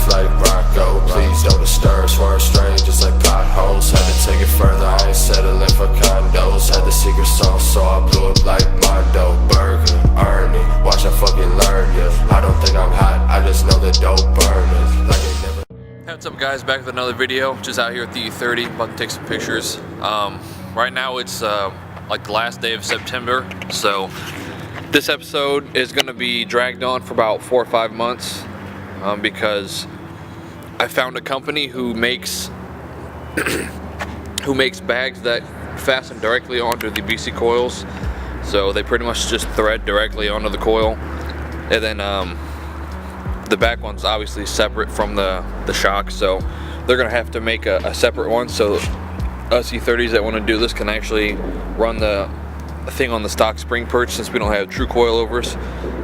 life like Rocco. Please don't disturb, swerve strange just like potholes. Had to take it further, I ain't settling for condos. Had the secret sauce, so I blew up like Mondo. Burger, Ernie, watch I fucking learn ya. I don't think I'm hot, I just know that dope burning. Like it never. Hey, what's up guys, back with another video. Just out here at the E30, about to take some pictures. Right now it's like the last day of September, so this episode is going to be dragged on for about 4 or 5 months because I found a company who makes bags that fasten directly onto the BC coils. So they pretty much just thread directly onto the coil, and then the back one's obviously separate from the shock, so they're gonna have to make a separate one so us E30s that want to do this can actually run the thing on the stock spring perch, since we don't have true coilovers.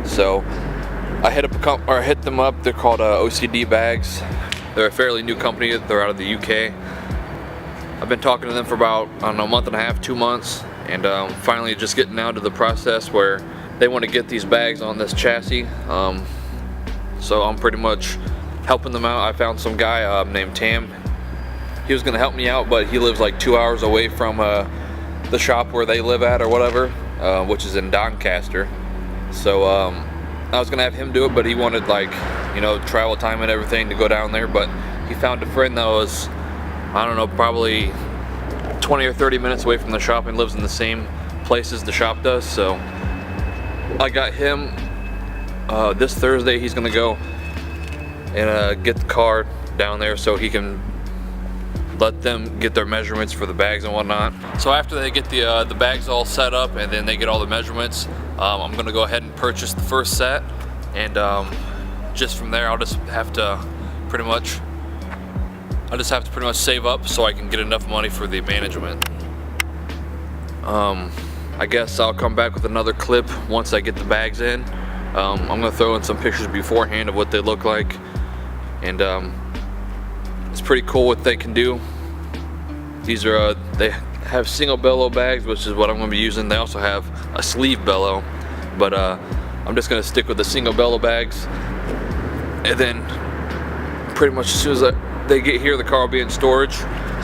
So I hit them up. They're called OCD bags. They're a fairly new company. They're out of the UK. I've been talking to them for about, I don't know, a month and a half, 2 months, and finally just getting down to the process where they want to get these bags on this chassis. So I'm pretty much helping them out. I found some guy named Tam. He was going to help me out, but he lives like 2 hours away from the shop where they live at or whatever, which is in Doncaster. So I was going to have him do it, but he wanted, like, you know, travel time and everything to go down there. But he found a friend that was, I don't know, probably 20 or 30 minutes away from the shop and lives in the same place as the shop does. So I got him this Thursday. He's going to go and get the car down there so he can let them get their measurements for the bags and whatnot. So after they get the bags all set up and then they get all the measurements, I'm gonna go ahead and purchase the first set, and just from there I'll just have to pretty much save up so I can get enough money for the management. I guess I'll come back with another clip once I get the bags in. I'm gonna throw in some pictures beforehand of what they look like, and it's pretty cool what they can do. These are they have single bellow bags, which is what I'm going to be using. They also have a sleeve bellow, but I'm just going to stick with the single bellow bags. And then pretty much as soon as they get here, the car will be in storage,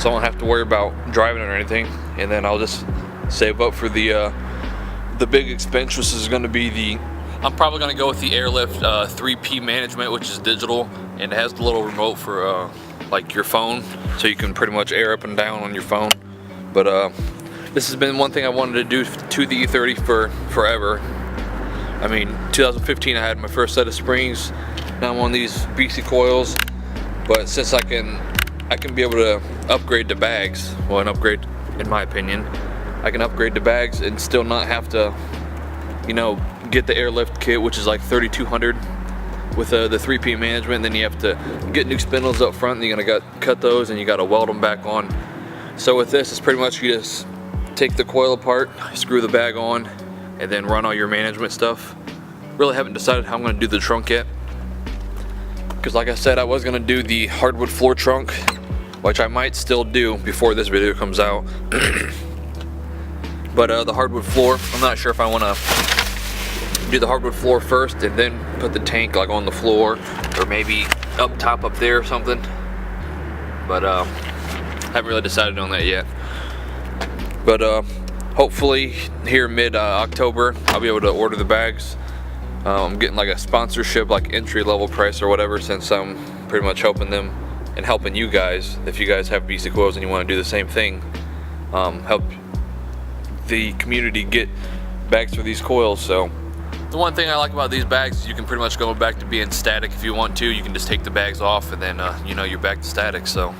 so I won't have to worry about driving it or anything. And then I'll just save up for the big expense, which is going to be I'm probably going to go with the Airlift 3P management, which is digital, and it has the little remote for like your phone, so you can pretty much air up and down on your phone. But this has been one thing I wanted to do to the E30 for forever. I mean, 2015 I had my first set of springs. Now I'm on these BC coils, but since I can be able to upgrade the bags, well, an upgrade in my opinion, I can upgrade the bags and still not have to, you know, get the Airlift kit, which is like $3,200 with the 3P management. Then you have to get new spindles up front, and you gotta cut those and you gotta weld them back on. So with this, it's pretty much you just take the coil apart, screw the bag on, and then run all your management stuff. Really haven't decided how I'm gonna do the trunk yet, because like I said, I was gonna do the hardwood floor trunk, which I might still do before this video comes out. But the hardwood floor, I'm not sure if I wanna do the hardwood floor first and then put the tank like on the floor, or maybe up top up there or something. But haven't really decided on that yet. But hopefully here mid-October I'll be able to order the bags. I'm getting like a sponsorship, like entry-level price or whatever, since I'm pretty much helping them and helping you guys. If you guys have BC coils and you want to do the same thing, help the community get bags for these coils. So the one thing I like about these bags is you can pretty much go back to being static if you want to. You can just take the bags off and then you know, you're back to static. So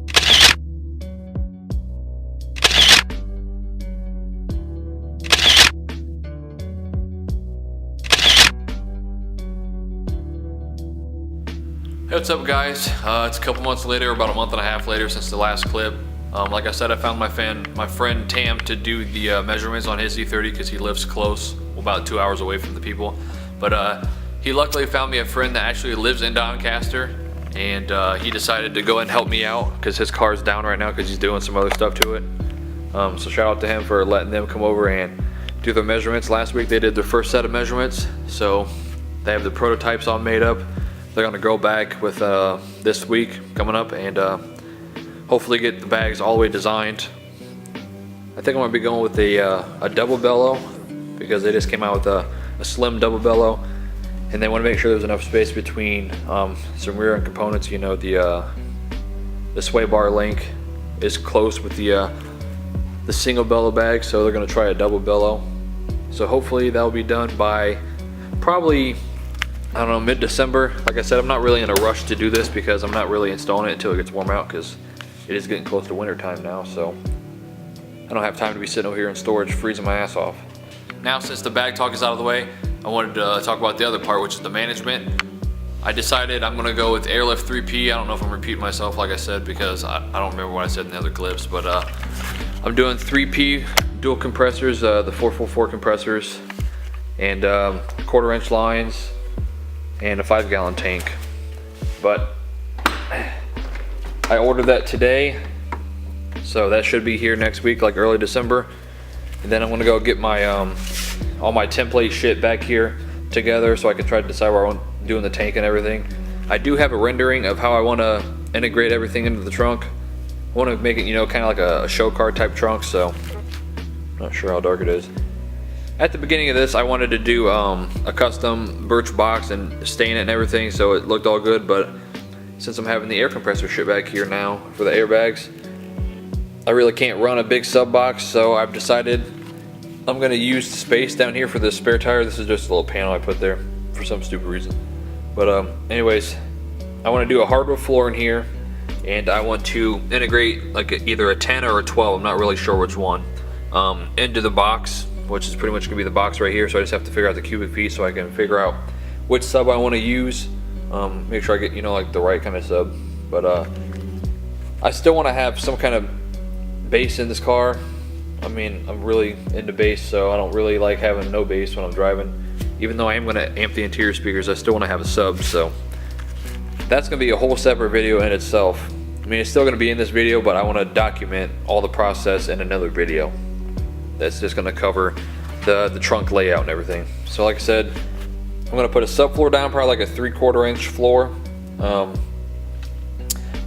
hey, what's up guys? It's a couple months later, about a month and a half later since the last clip. Like I said, I found my friend Tam to do the measurements on his E30 because he lives close, about 2 hours away from the people. But he luckily found me a friend that actually lives in Doncaster, and he decided to go and help me out because his car's down right now because he's doing some other stuff to it. So shout out to him for letting them come over and do their measurements. Last week they did their first set of measurements, so they have the prototypes all made up. they're gonna go back with this week coming up, and hopefully get the bags all the way designed. I think I'm gonna be going with a double bellow, because they just came out with a slim double bellow, and they want to make sure there's enough space between some rear end components. You know, the sway bar link is close with the single bellow bag, so they're gonna try a double bellow. So hopefully that'll be done by probably, I don't know, mid-December. Like I said, I'm not really in a rush to do this because I'm not really installing it until it gets warm out, because it is getting close to winter time now, so I don't have time to be sitting over here in storage freezing my ass off. Now, since the bag talk is out of the way, I wanted to talk about the other part, which is the management. I decided I'm gonna go with Airlift 3P. I don't know if I'm repeating myself, like I said, because I don't remember what I said in the other clips, but I'm doing 3P dual compressors, the 444 compressors, and 1/4 inch lines, and a 5-gallon tank. But I ordered that today, so that should be here next week, like early December. And then I'm gonna go get my all my template shit back here together, so I can try to decide where I want doing the tank and everything. I do have a rendering of how I want to integrate everything into the trunk. I want to make it, you know, kind of like a show car type trunk, so I'm not sure how dark it is. At the beginning of this, I wanted to do a custom birch box and stain it and everything, so it looked all good. But since I'm having the air compressor shit back here now for the airbags, I really can't run a big sub box, so I've decided I'm gonna use the space down here for the spare tire. This is just a little panel I put there for some stupid reason. But anyways, I want to do a hardwood floor in here, and I want to integrate like either a 10 or a 12, I'm not really sure which one, into the box, which is pretty much gonna be the box right here. So I just have to figure out the cubic feet so I can figure out which sub I want to use. Make sure I get, you know, like the right kind of sub. But I still want to have some kind of bass in this car. I mean, I'm really into bass, so I don't really like having no bass when I'm driving. Even though I am gonna amp the interior speakers, I still want to have a sub, so that's gonna be a whole separate video in itself. I mean, it's still gonna be in this video, but I want to document all the process in another video that's just gonna cover the trunk layout and everything. So like I said, I'm gonna put a subfloor down, probably like a 3/4 inch floor. Then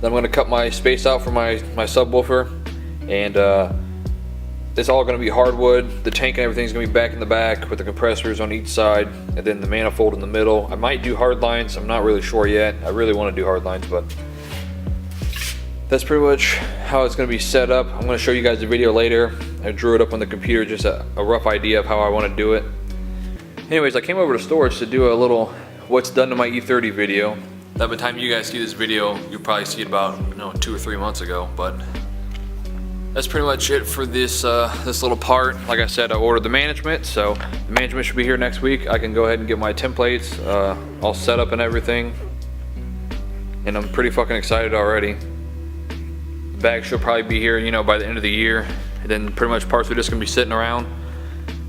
I'm gonna cut my space out for my subwoofer, and it's all going to be hardwood. The tank and everything's going to be back in the back with the compressors on each side, and then the manifold in the middle. I might do hard lines, I'm not really sure yet. I really want to do hard lines, but that's pretty much how it's going to be set up. I'm going to show you guys the video later. I drew it up on the computer, just a rough idea of how I want to do it. Anyways, I came over to storage to do a little what's done to my E30 video. By the time you guys see this video, you'll probably see it about 2 or 3 months ago, but that's pretty much it for this this little part. Like I said, I ordered the management, so the management should be here next week. I can go ahead and get my templates all set up and everything, and I'm pretty fucking excited already. The bag should probably be here, you know, by the end of the year, and then pretty much parts are just gonna be sitting around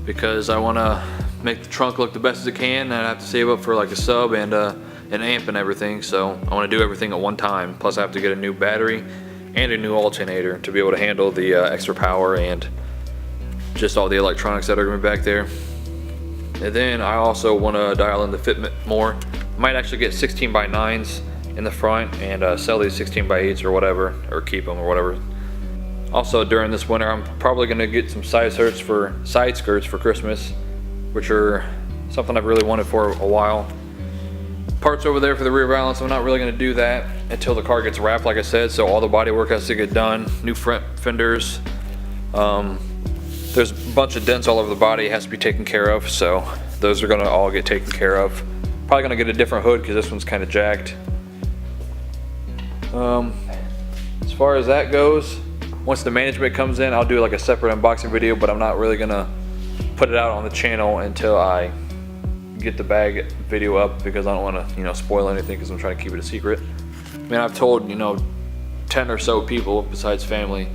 because I want to make the trunk look the best as it can, and I have to save up for like a sub and an amp and everything. So I want to do everything at one time. Plus, I have to get a new battery and a new alternator to be able to handle the extra power and just all the electronics that are going to be back there. And then I also want to dial in the fitment more. I might actually get 16x9s in the front and sell these 16x8s or whatever, or keep them or whatever. Also, during this winter, I'm probably going to get some side skirts for Christmas, which are something I've really wanted for a while. Parts over there for the rear valance, I'm not really going to do that until the car gets wrapped, like I said, so all the body work has to get done. New front fenders, there's a bunch of dents all over the body, it has to be taken care of, so those are going to all get taken care of. Probably going to get a different hood because this one's kind of jacked. As far as that goes, once the management comes in, I'll do like a separate unboxing video, but I'm not really going to put it out on the channel until I get the bag video up, because I don't want to spoil anything, because I'm trying to keep it a secret. I mean, I've told 10 or so people besides family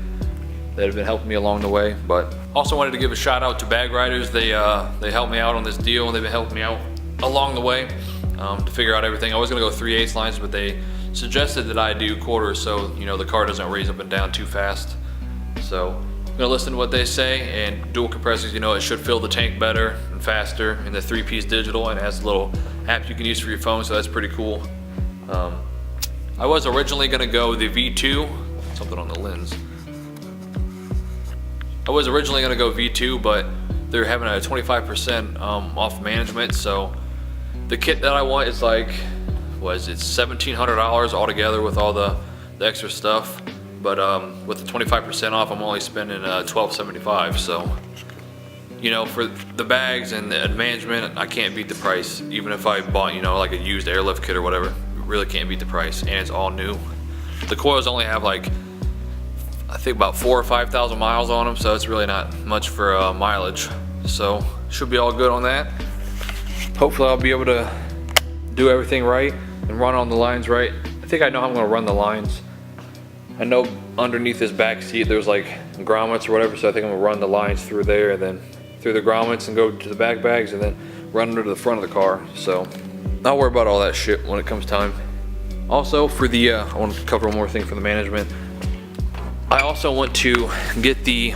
that have been helping me along the way. But also wanted to give a shout out to Bagriders. They helped me out on this deal, and they've been helping me out along the way to figure out everything. I was gonna go 3/8 lines, but they suggested that I do quarters, so the car doesn't raise up and down too fast. So I'm gonna listen to what they say. And dual compressors, it should fill the tank better and faster, and the 3-piece digital, and it has a little app you can use for your phone, so that's pretty cool. I was originally gonna go the V2, something on the lens. I was originally gonna go V2, but they're having a 25% off management, so the kit that I want is like, it's $1,700 altogether with all the extra stuff, but with the 25% off, I'm only spending $1,275. So, you know, for the bags and the management, I can't beat the price. Even if I bought, you know, like a used airlift kit or whatever, really can't beat the price, and it's all new. The coils only have like, I think about 4,000 or 5,000 miles on them, so it's really not much for mileage. So should be all good on that. Hopefully I'll be able to do everything right and run on the lines right. I think I know how I'm gonna run the lines. I know underneath this back seat there's like grommets or whatever, so I think I'm gonna run the lines through there and then through the grommets and go to the back bags and then run under the front of the car. So I'll worry about all that shit when it comes time. Also for the, I want to cover one more thing for the management. I also want to get the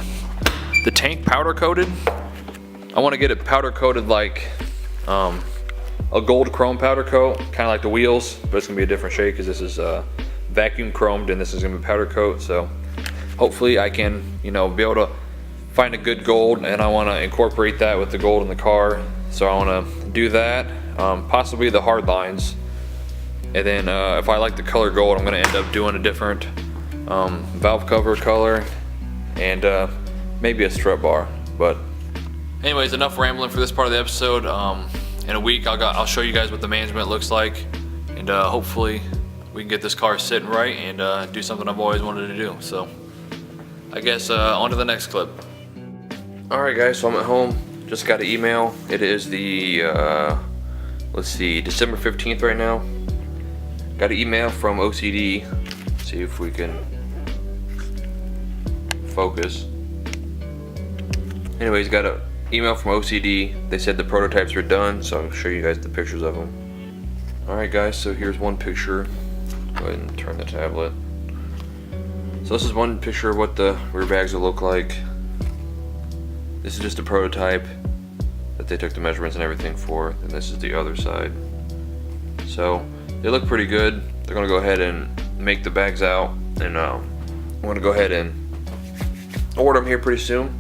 tank powder coated. I want to get it powder coated like a gold chrome powder coat, kind of like the wheels, but it's gonna be a different shade because this is vacuum chromed and this is gonna be powder coat. So hopefully I can, you know, be able to find a good gold, and I want to incorporate that with the gold in the car. So I want to do that, possibly the hard lines, and then if I like the color gold, I'm gonna end up doing a different valve cover color and maybe a strut bar. But anyways, enough rambling for this part of the episode. In a week I'll show you guys what the management looks like, and hopefully we can get this car sitting right and do something I've always wanted to do. So I guess on to the next clip. Alright guys, so I'm at home, just got an email. It is the let's see, December 15th right now. Got an email from OCD. See if we can focus. Anyways, got an email from OCD. They said the prototypes are done, so I'll show you guys the pictures of them. Alright guys, so here's one picture. Go ahead and turn the tablet. So this is one picture of what the rear bags will look like. This is just a prototype that they took the measurements and everything for, and this is the other side. So they look pretty good. They're gonna go ahead and make the bags out, and I'm gonna go ahead and order them here pretty soon.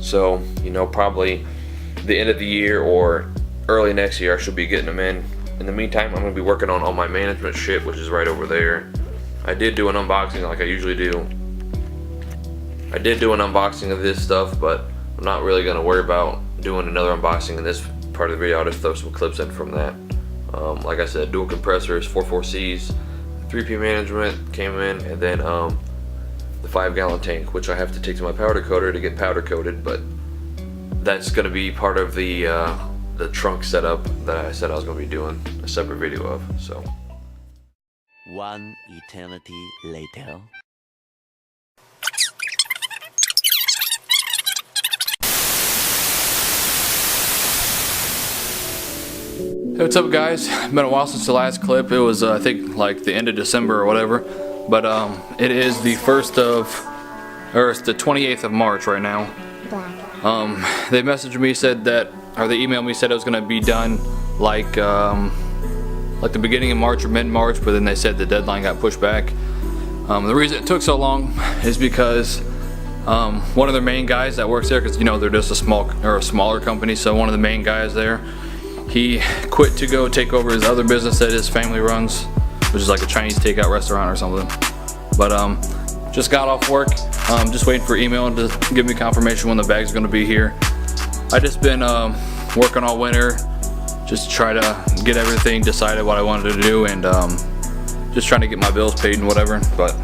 So, you know, probably the end of the year or early next year I should be getting them in. In the meantime, I'm gonna be working on all my management shit, which is right over there. I did do an unboxing like I usually do. I did do an unboxing of this stuff, but I'm not really gonna worry about doing another unboxing in this part of the video. I'll just throw some clips in from that. Like I said, dual compressors, 4.4Cs, 3P management came in, and then the 5-gallon tank, which I have to take to my powder coater to get powder coated, but that's gonna be part of the trunk setup that I said I was gonna be doing a separate video of. So. One eternity later. Hey, what's up guys? Been a while since the last clip. It was I think like the end of December or whatever, but it is the first of, or it's the 28th of March right now. They messaged me, said that, or they emailed me, said it was gonna be done like the beginning of March or mid-March, but then they said the deadline got pushed back. The reason it took so long is because one of their main guys that works there, because you know they're just a smaller company, so one of the main guys there, he quit to go take over his other business that his family runs, which is like a Chinese takeout restaurant or something. But just got off work, just waiting for email to give me confirmation when the bag's gonna be here. I just been working all winter, just to try to get everything decided what I wanted to do, and just trying to get my bills paid and whatever. But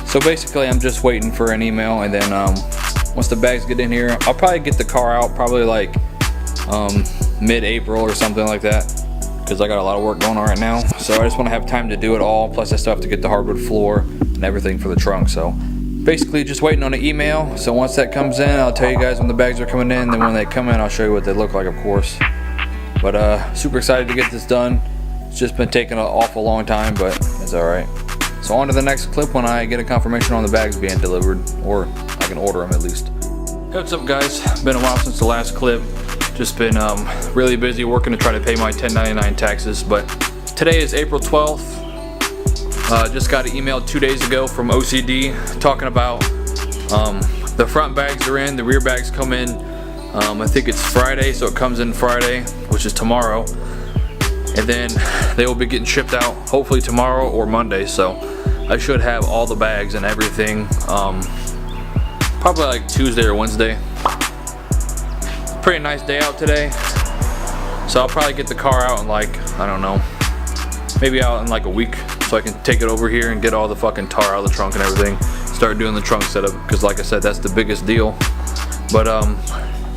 so basically I'm just waiting for an email, and then once the bags get in here, I'll probably get the car out probably like mid-April or something like that, because I got a lot of work going on right now. So I just want to have time to do it all, plus I still have to get the hardwood floor and everything for the trunk. So basically just waiting on an email. So once that comes in, I'll tell you guys when the bags are coming in. Then when they come in, I'll show you what they look like, of course. But super excited to get this done. It's just been taking an awful long time, but it's alright. So on to the next clip when I get a confirmation on the bags being delivered, or I can order them at least. Hey, what's up guys? Been a while since the last clip. Just been really busy working to try to pay my 1099 taxes, but today is April 12th. Just got an email 2 days ago from OCD talking about the front bags are in, the rear bags come in. I think it's Friday, so it comes in Friday, which is tomorrow, and then they will be getting shipped out hopefully tomorrow or Monday. So I should have all the bags and everything probably like Tuesday or Wednesday. Pretty nice day out today, so I'll probably get the car out in like, I don't know, maybe out in like a week, so I can take it over here and get all the fucking tar out of the trunk and everything, start doing the trunk setup, because like I said, that's the biggest deal. But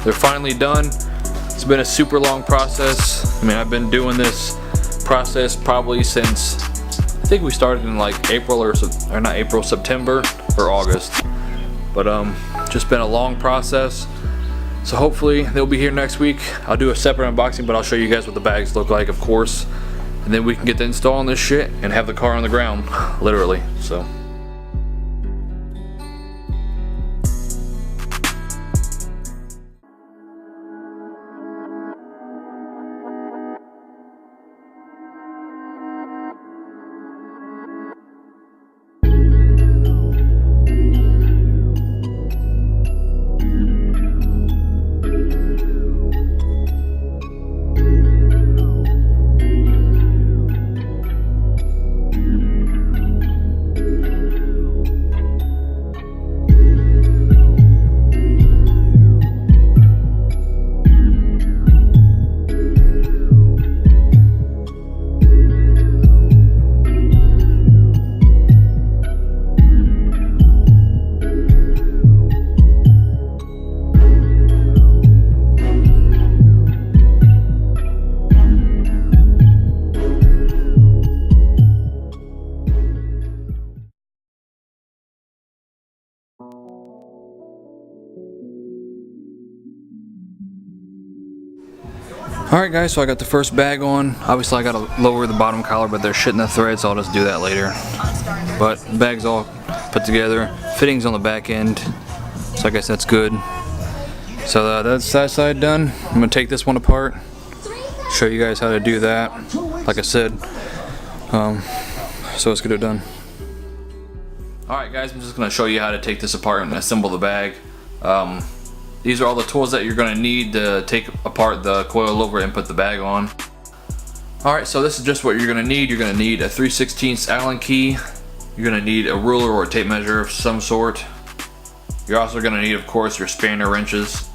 they're finally done. It's been a super long process. I mean, I've been doing this process probably since, I think we started in like April or not April, September or August. But just been a long process. So hopefully they'll be here next week. I'll do a separate unboxing, but I'll show you guys what the bags look like, of course. And then we can get to installing this shit and have the car on the ground, literally. So. Alright guys, so I got the first bag on. Obviously I gotta lower the bottom collar, but there's shit in the thread, so I'll just do that later. But the bag's all put together. Fittings on the back end, so I guess that's good. So that's that side done. I'm gonna take this one apart, show you guys how to do that, like I said. So let's get it done. Alright guys, I'm just gonna show you how to take this apart and assemble the bag. These are all the tools that you're going to need to take apart the coilover and put the bag on. Alright, so this is just what you're going to need. You're going to need a 3/16 Allen key. You're going to need a ruler or a tape measure of some sort. You're also going to need, of course, your spanner wrenches.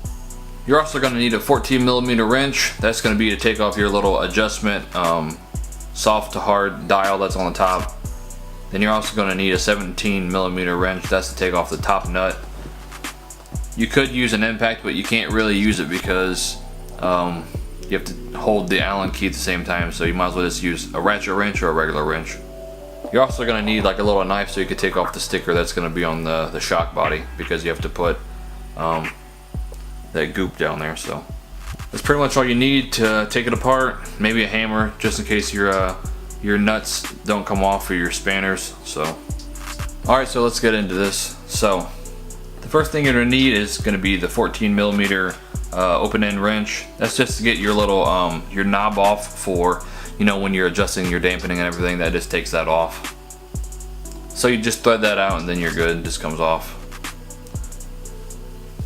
You're also going to need a 14mm wrench. That's going to be to take off your little adjustment soft to hard dial that's on the top. Then you're also going to need a 17mm wrench. That's to take off the top nut. You could use an impact, but you can't really use it because you have to hold the Allen key at the same time, so you might as well just use a ratchet wrench or a regular wrench. You're also going to need like a little knife so you can take off the sticker that's going to be on the shock body, because you have to put that goop down there. So that's pretty much all you need to take it apart. Maybe a hammer just in case your nuts don't come off for your spanners. So alright, so let's get into this. So the first thing you're going to need is going to be the 14mm open end wrench. That's just to get your little your knob off for, you know, when you're adjusting your dampening and everything. That just takes that off. So you just thread that out and then you're good. It just comes off.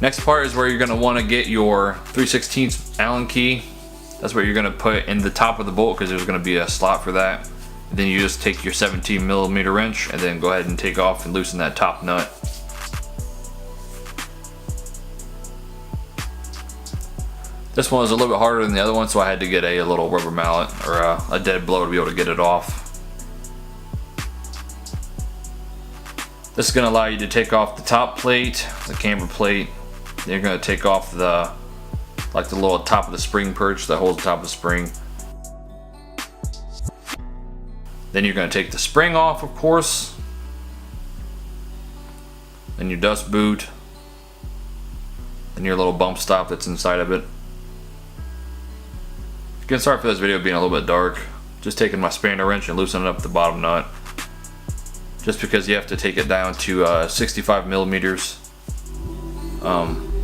Next part is where you're going to want to get your 3/16 Allen key. That's what you're going to put in the top of the bolt, because there's going to be a slot for that. And then you just take your 17mm wrench and then go ahead and take off and loosen that top nut. This one was a little bit harder than the other one, so I had to get a little rubber mallet or a dead blow to be able to get it off. This is going to allow you to take off the top plate, the camber plate. Then you're going to take off the little top of the spring perch that holds the top of the spring. Then you're going to take the spring off, of course. Then your dust boot. Then your little bump stop that's inside of it. Again, sorry for this video being a little bit dark. Just taking my spanner wrench and loosening up the bottom nut. Just because you have to take it down to 65mm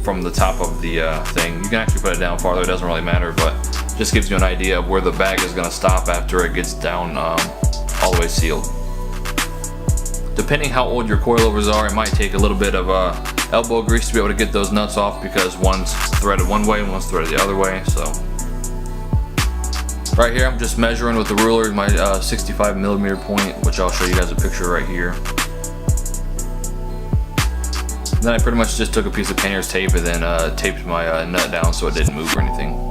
from the top of the thing. You can actually put it down farther, it doesn't really matter, but just gives you an idea of where the bag is going to stop after it gets down all the way sealed. depending how old your coilovers are, it might take a little bit of elbow grease to be able to get those nuts off, because one's threaded one way and one's threaded the other way. So right here I'm just measuring with the ruler my 65mm point, which I'll show you guys a picture right here. Then I pretty much just took a piece of painter's tape and then taped my nut down so it didn't move or anything.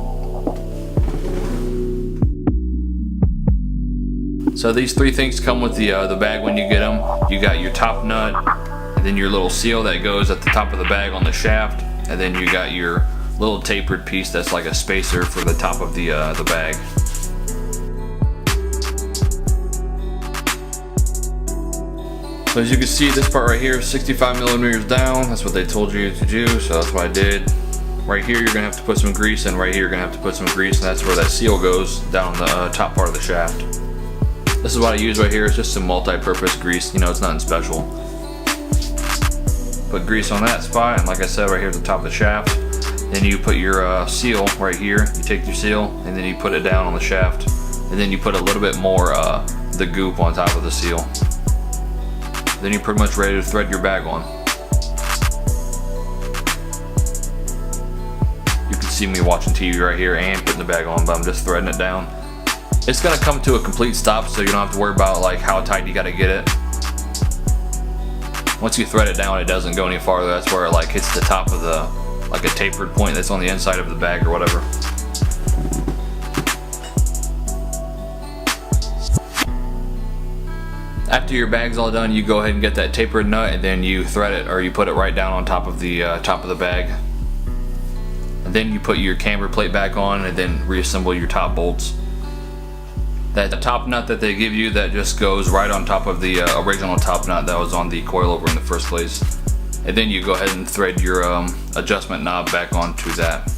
So these three things come with the bag when you get them. You got your top nut, and then your little seal that goes at the top of the bag on the shaft, and then you got your little tapered piece that's like a spacer for the top of the bag. So as you can see, this part right here is 65mm down. That's what they told you to do, so that's what I did. Right here you're gonna have to put some grease, and right here you're gonna have to put some grease, and that's where that seal goes, down the top part of the shaft. This is what I use right here. It's just some multi-purpose grease. You know, it's nothing special. Put grease on that spot, and like I said, right here at the top of the shaft. Then you put your seal right here. You take your seal, and then you put it down on the shaft, and then you put a little bit more the goop on top of the seal. Then you're pretty much ready to thread your bag on. You can see me watching TV right here and putting the bag on, but I'm just threading it down. It's gonna come to a complete stop, so you don't have to worry about like how tight you gotta get it. Once you thread it down, it doesn't go any farther. That's where it like hits the top of the, like a tapered point that's on the inside of the bag or whatever. After your bag's all done, you go ahead and get that tapered nut, and then you thread it, or you put it right down on top of the bag. And then you put your camber plate back on, and then reassemble your top bolts. That top nut that they give you, that just goes right on top of the original top nut that was on the coilover in the first place. And then you go ahead and thread your adjustment knob back onto that.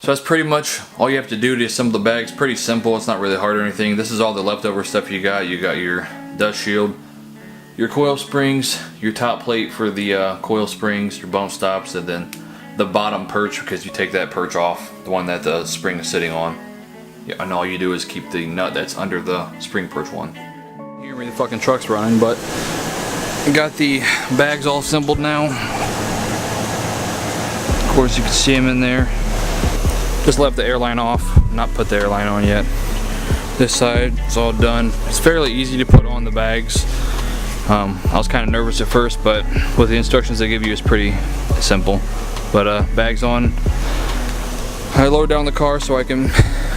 So that's pretty much all you have to do to assemble the bag. It's pretty simple. It's not really hard or anything. This is all the leftover stuff you got. You got your dust shield, your coil springs, your top plate for the coil springs, your bump stops, and then the bottom perch, because you take that perch off, the one that the spring is sitting on. Yeah, and all you do is keep the nut that's under the spring perch one. You hear me, the fucking truck's running, but I got the bags all assembled now. Of course, you can see them in there. Just left the airline off, not put the airline on yet. This side is all done. It's fairly easy to put on the bags. I was kind of nervous at first, but with the instructions they give you, it's pretty simple. But bags on. I lowered down the car so I can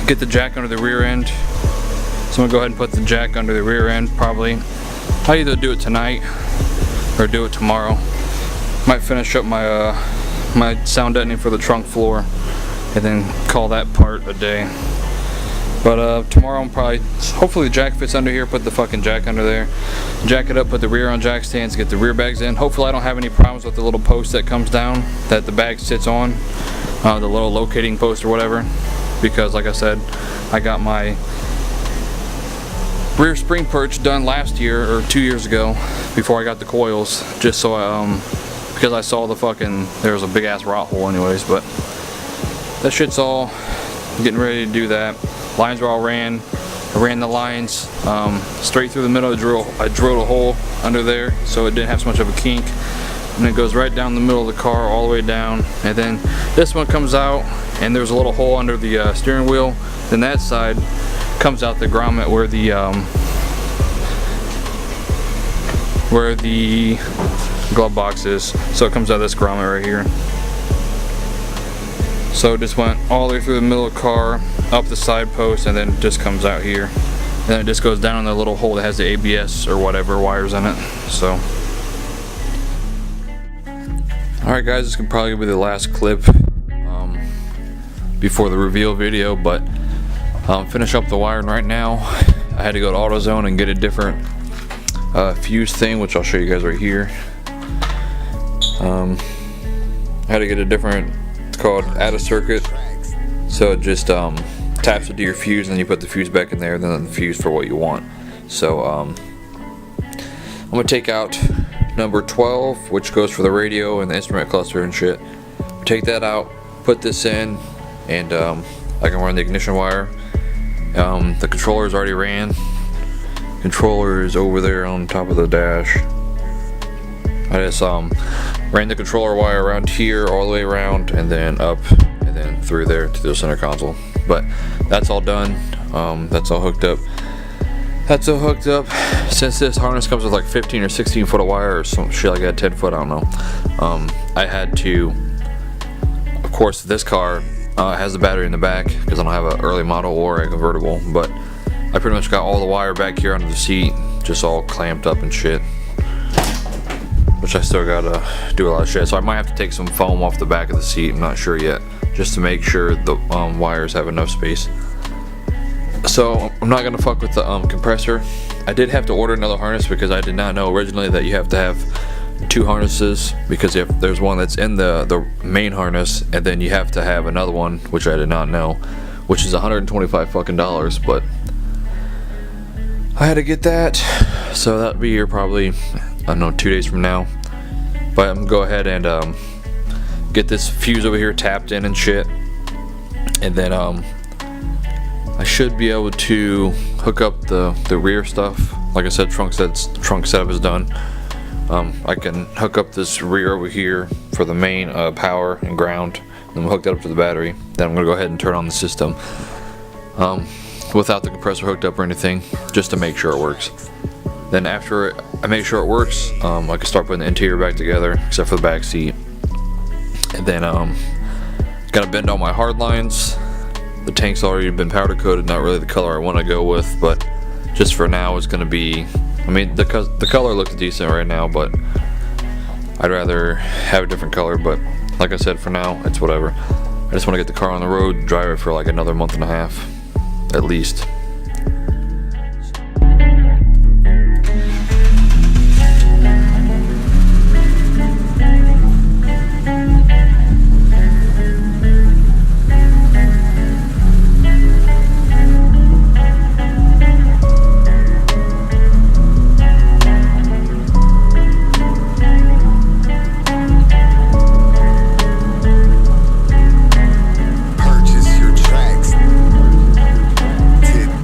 get the jack under the rear end. So I'm gonna go ahead and put the jack under the rear end probably. I'll either do it tonight or do it tomorrow. Might finish up my my sound deadening for the trunk floor, and then call that part a day. But tomorrow I'm probably, hopefully the jack fits under here, put the fucking jack under there, jack it up, put the rear on jack stands, get the rear bags in. Hopefully I don't have any problems with the little post that comes down that the bag sits on, the little locating post or whatever, because like I said, I got my rear spring perch done last year or 2 years ago before I got the coils, just so because I saw the fucking, there was a big ass rot hole anyways. But that shit's all getting ready to do that. Lines are all ran. I ran the lines straight through the middle. I drilled a hole under there so it didn't have so much of a kink, and it goes right down the middle of the car all the way down. And then this one comes out, and there's a little hole under the steering wheel. Then that side comes out the grommet where the glove box is. So it comes out of this grommet right here. So it just went all the way through the middle of the car, up the side post, and then just comes out here. And then it just goes down in the little hole that has the ABS or whatever wires in it. So, alright guys, this could probably be the last clip before the reveal video, but finish up the wiring right now. I had to go to AutoZone and get a different fuse thing, which I'll show you guys right here. I had to get a different, it's called add a circuit, so it just taps into your fuse, and then you put the fuse back in there, and then the fuse for what you want. So I'm gonna take out number 12, which goes for the radio and the instrument cluster and shit. take that out, put this in, and I can run the ignition wire. The controller is already ran. Controller is over there on top of the dash. I just ran the controller wire around here, all the way around, and then up, and then through there to the center console. But that's all done. That's all hooked up. Since this harness comes with like 15 or 16 foot of wire or some shit like that, 10 foot, I don't know. I had to, of course, this car has the battery in the back because I don't have an early model or a convertible, but I pretty much got all the wire back here under the seat, just all clamped up and shit, which I still gotta do a lot of shit. So I might have to take some foam off the back of the seat, I'm not sure yet, just to make sure the wires have enough space. So I'm not gonna fuck with the compressor. I did have to order another harness because I did not know originally that you have to have 2 harnesses, because if there's one that's in the main harness, and then you have to have another one, which I did not know, which is $125 fucking dollars, but I had to get that. So that'll be here probably, I don't know, 2 days from now. But I'm gonna go ahead and get this fuse over here tapped in and shit, and then I should be able to hook up the rear stuff. Like I said, trunk setup is done. I can hook up this rear over here for the main power and ground, and I'm hooked up to the battery. Then I'm gonna go ahead and turn on the system without the compressor hooked up or anything, just to make sure it works. Then after I make sure it works, I can start putting the interior back together, except for the back seat. And then gotta bend all my hard lines. The tank's already been powder coated, not really the color I want to go with, but just for now it's gonna be, I mean, the color looks decent right now, but I'd rather have a different color. But like I said, for now it's whatever. I just want to get the car on the road, drive it for like another month and a half at least. Purchase your tracks today.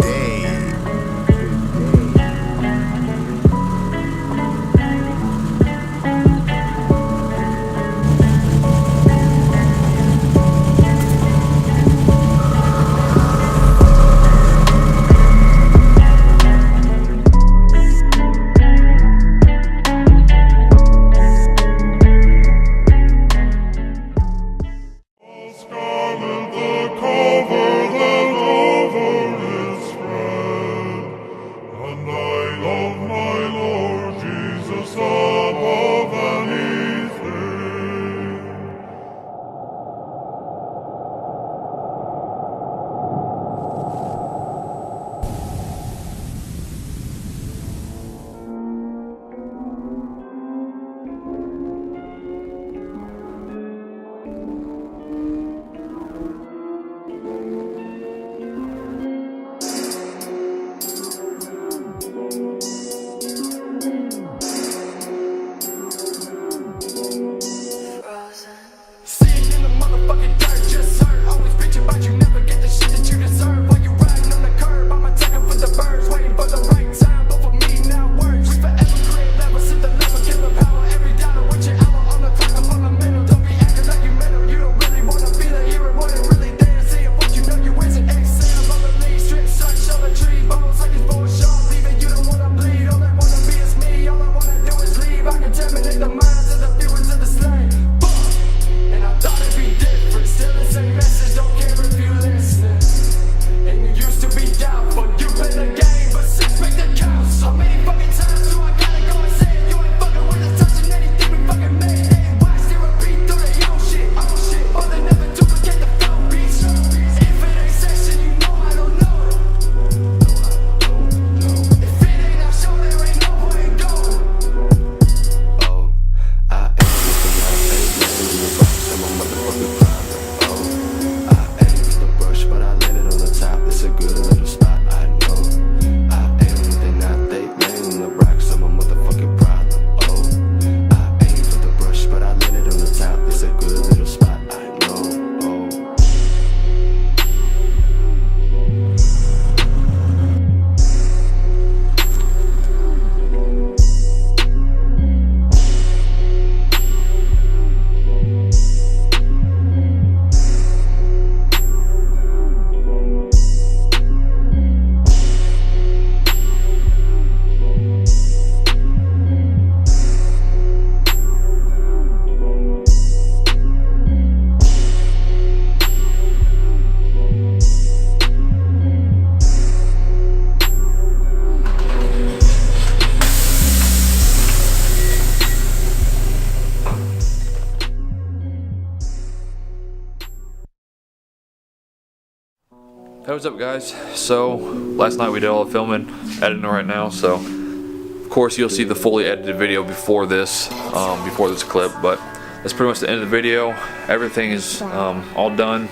what's up guys? So last night we did all the filming, editing right now, so of course you'll see the fully edited video before this clip, but that's pretty much the end of the video. Everything is all done.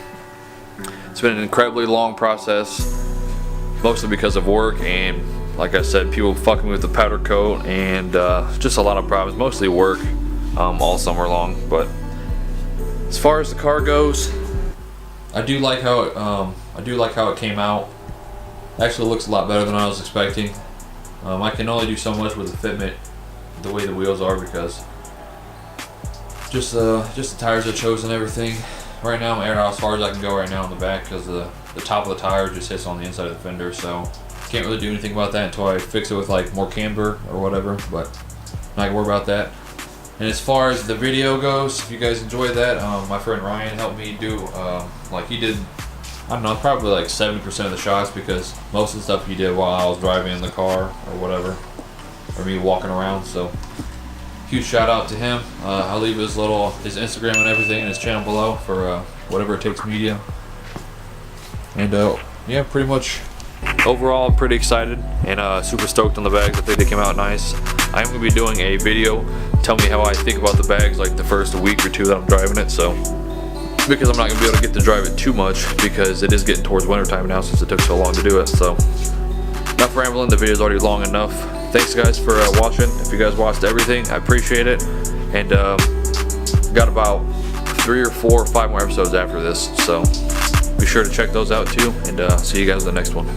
It's been an incredibly long process, mostly because of work and, like I said, people fucking with the powder coat and just a lot of problems, mostly work all summer long. But as far as the car goes, I do like how it came out. Actually looks a lot better than I was expecting. I can only do so much with the fitment the way the wheels are, because just the tires I chose and everything. Right now I'm airing out as far as I can go right now on the back, because the top of the tire just hits on the inside of the fender, so can't really do anything about that until I fix it with like more camber or whatever, but I'm not gonna worry about that. And as far as the video goes, if you guys enjoyed that, my friend Ryan helped me do, like he did, I don't know, probably like 70% of the shots, because most of the stuff he did while I was driving in the car or whatever, or me walking around, so huge shout out to him. I'll leave his Instagram and everything in his channel below for whatever it takes media. And yeah, pretty much overall I'm pretty excited and super stoked on the bags. I think they came out nice. I'm going to be doing a video tell me how I think about the bags like the first week or two that I'm driving it, so because I'm not going to be able to get to drive it too much because it is getting towards winter time now since it took so long to do it. So enough rambling, the video's already long enough. Thanks guys for watching. If you guys watched everything, I appreciate it. And got about 3 or 4 or 5 more episodes after this, so be sure to check those out too, and see you guys in the next one.